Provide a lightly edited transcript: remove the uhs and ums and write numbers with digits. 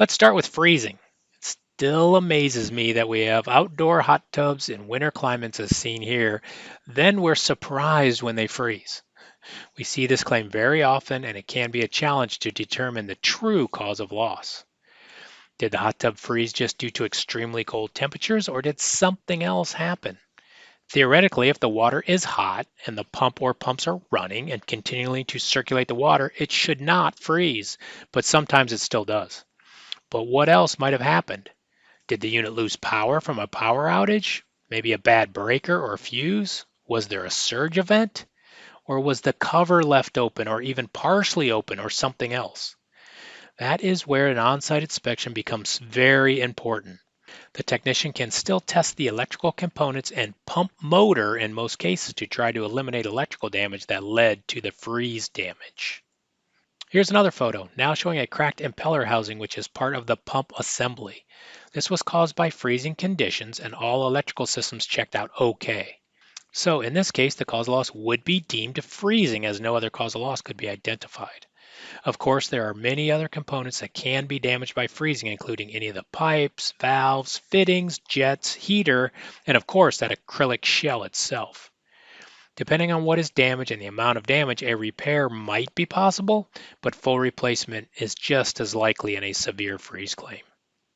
Let's start with freezing. It still amazes me that we have outdoor hot tubs in winter climates as seen here. Then we're surprised when they freeze. We see this claim very often, and it can be a challenge to determine the true cause of loss. Did the hot tub freeze just due to extremely cold temperatures, or did something else happen? Theoretically, if the water is hot and the pump or pumps are running and continuing to circulate the water, it should not freeze, but sometimes it still does. But what else might have happened? Did the unit lose power from a power outage? Maybe a bad breaker or fuse? Was there a surge event? Or was the cover left open or even partially open or something else? That is where an on-site inspection becomes very important. The technician can still test the electrical components and pump motor in most cases to try to eliminate electrical damage that led to the freeze damage. Here's another photo, now showing a cracked impeller housing which is part of the pump assembly. This was caused by freezing conditions and all electrical systems checked out okay. So in this case, the causal loss would be deemed freezing as no other causal loss could be identified. Of course, there are many other components that can be damaged by freezing, including any of the pipes, valves, fittings, jets, heater, and of course that acrylic shell itself. Depending on what is damaged and the amount of damage, a repair might be possible, but full replacement is just as likely in a severe freeze claim.